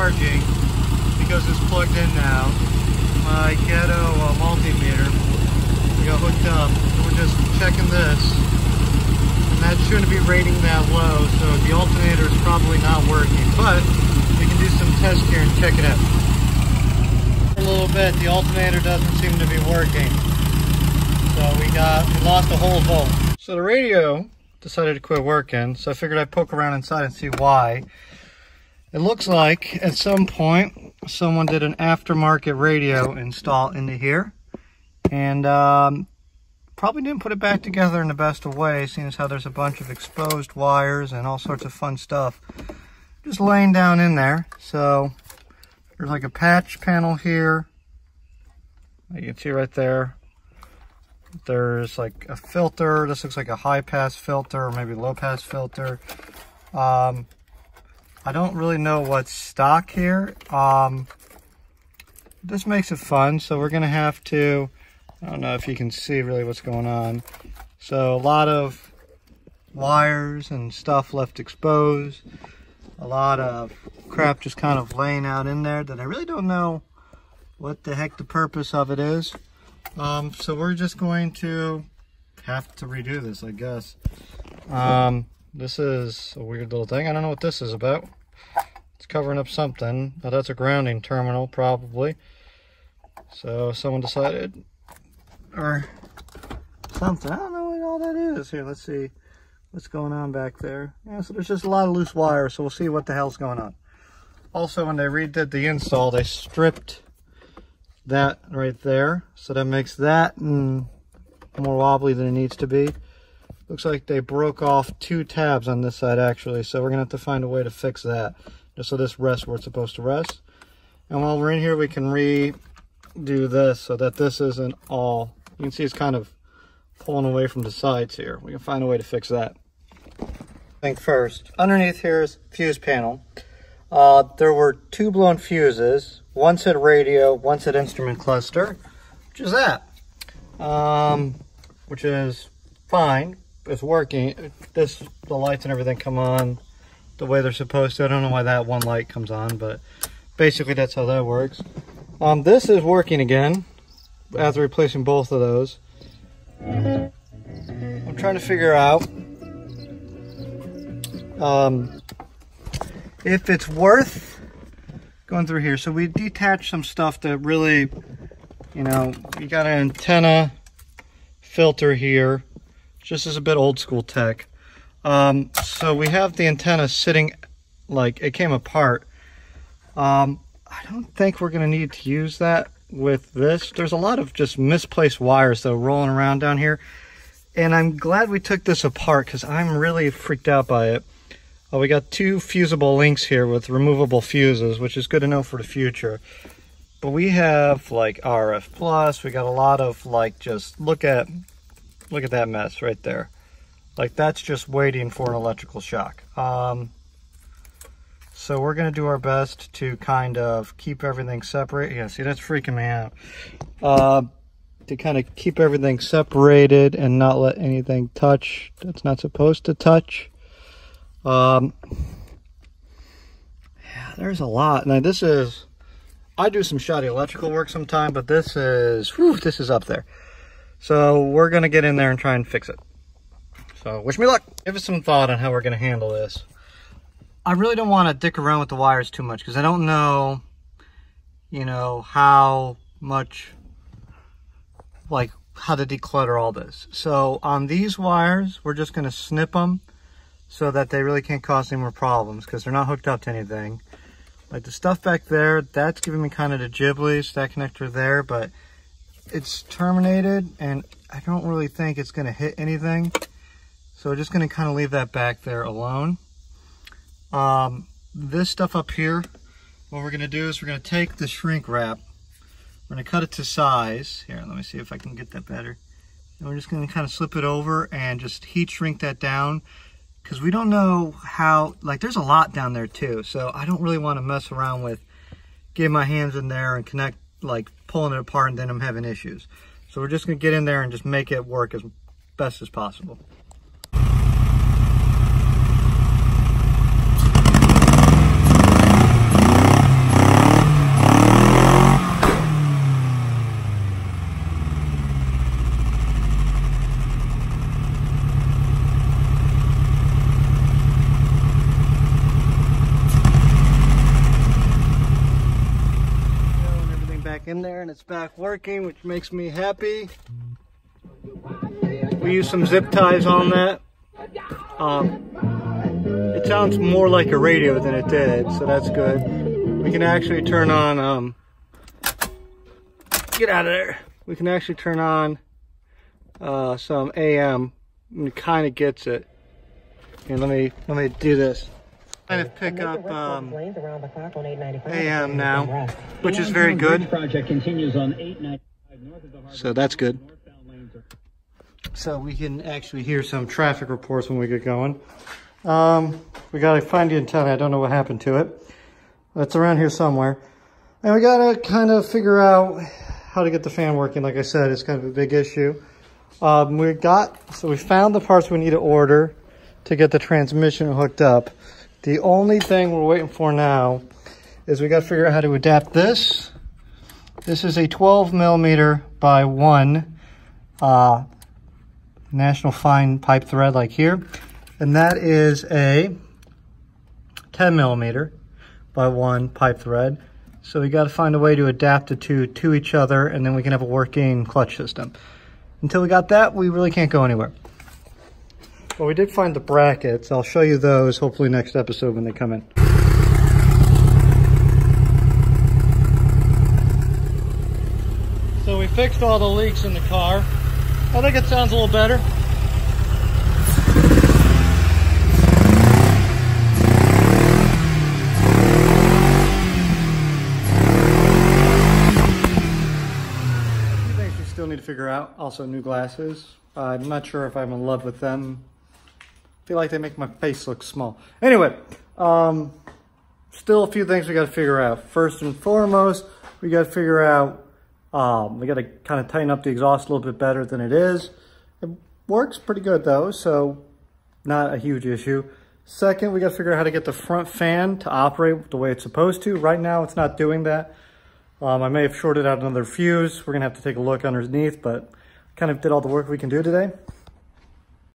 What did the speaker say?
charging because it's plugged in now. My ghetto multimeter, we got hooked up. So we're just checking this, and that shouldn't be rating that low, so the alternator is probably not working, but we can do some tests here and check it out. For a little bit, the alternator doesn't seem to be working, so we lost a whole volt. So the radio decided to quit working, so I figured I'd poke around inside and see why. It looks like at some point someone did an aftermarket radio install into here, and probably didn't put it back together in the best of ways, seeing as how there's a bunch of exposed wires and all sorts of fun stuff just laying down in there. So there's like a patch panel here, you can see right there. There's like a filter. This looks like a high pass filter or maybe low pass filter. I don't really know what's stock here. This makes it fun, so we're gonna have to, I don't know if you can see really what's going on. So a lot of wires and stuff left exposed. A lot of crap just kind of laying out in there that I really don't know what the heck the purpose of it is. So we're just going to have to redo this, I guess. This is a weird little thing. I don't know what this is about. It's covering up something. Oh, that's a grounding terminal, probably. So someone decided, or something. I don't know what all that is. Here, let's see what's going on back there. Yeah, so there's just a lot of loose wires, so we'll see what the hell's going on. Also, when they redid the install, they stripped that right there, so that makes that more wobbly than it needs to be. Looks like they broke off 2 tabs on this side actually, so we're gonna have to find a way to fix that just so this rests where it's supposed to rest. And while we're in here, we can redo this so that this isn't all, you can see it's kind of pulling away from the sides here. We can find a way to fix that. Think first, underneath here is fuse panel. There were 2 blown fuses. One said radio, one said instrument cluster, which is that. Which is fine. It's working. The lights and everything come on the way they're supposed to. I don't know why that one light comes on, but basically that's how that works. This is working again after replacing both of those. I'm trying to figure out if it's worth going through here. So we detached some stuff that really, you know, you got an antenna filter here. Just as a bit old school tech. So we have the antenna sitting like it came apart. I don't think we're gonna need to use that with this. There's a lot of just misplaced wires though rolling around down here. And I'm glad we took this apart because I'm really freaked out by it. We got 2 fusible links here with removable fuses, which is good to know for the future. But we have like RF plus, we got a lot of like, just look at that mess right there. Like that's just waiting for an electrical shock. So we're gonna do our best to kind of keep everything separate. Yeah, see, that's freaking me out. To kind of keep everything separated and not let anything touch that's not supposed to touch. Yeah, there's a lot. Now this is, I do some shoddy electrical work sometime, but this is, whew, this is up there. So we're gonna get in there and try and fix it. So wish me luck. Give us some thought on how we're gonna handle this. I really don't want to dick around with the wires too much because I don't know, you know, how much, like how to declutter all this. So on these wires, we're just gonna snip them so that they really can't cause any more problems because they're not hooked up to anything. Like the stuff back there, that's giving me kind of the giblies, that connector there, but it's terminated and I don't really think it's gonna hit anything. So we're just gonna kind of leave that back there alone. This stuff up here, what we're gonna do is we're gonna take the shrink wrap, we're gonna cut it to size. Here, let me see if I can get that better. And we're just gonna kind of slip it over and just heat shrink that down because we don't know how, like there's a lot down there too. So I don't really wanna mess around with getting my hands in there and connect, like pulling it apart and then I'm having issues. So we're just gonna get in there and just make it work as best as possible. It's back working, which makes me happy. We used some zip ties on that. It sounds more like a radio than it did, so that's good. We can actually turn on, get out of there. We can actually turn on some AM, and it kind of gets it. And let me do this. Kind of pick up AM now, which is very good. So that's good. So we can actually hear some traffic reports when we get going. We gotta find the antenna. I don't know what happened to it. It's around here somewhere. And we gotta kind of figure out how to get the fan working. Like I said, it's kind of a big issue. So we found the parts we need to order to get the transmission hooked up. The only thing we're waiting for now is we got to figure out how to adapt this. This is a 12 millimeter by 1 national fine pipe thread like here. And that is a 10 millimeter by 1 pipe thread. So we got to find a way to adapt the two to each other, and then we can have a working clutch system. Until we got that, we really can't go anywhere. Well, we did find the brackets. I'll show you those hopefully next episode when they come in. So we fixed all the leaks in the car. I think it sounds a little better. A few things we still need to figure out. Also new glasses. I'm not sure if I'm in love with them. I feel like they make my face look small. Anyway, still a few things we got to figure out. First and foremost, we got to figure out, we got to kind of tighten up the exhaust a little bit better than it is. It works pretty good though, so not a huge issue. Second, we got to figure out how to get the front fan to operate the way it's supposed to. Right now, it's not doing that. I may have shorted out another fuse. We're gonna have to take a look underneath, but kind of did all the work we can do today.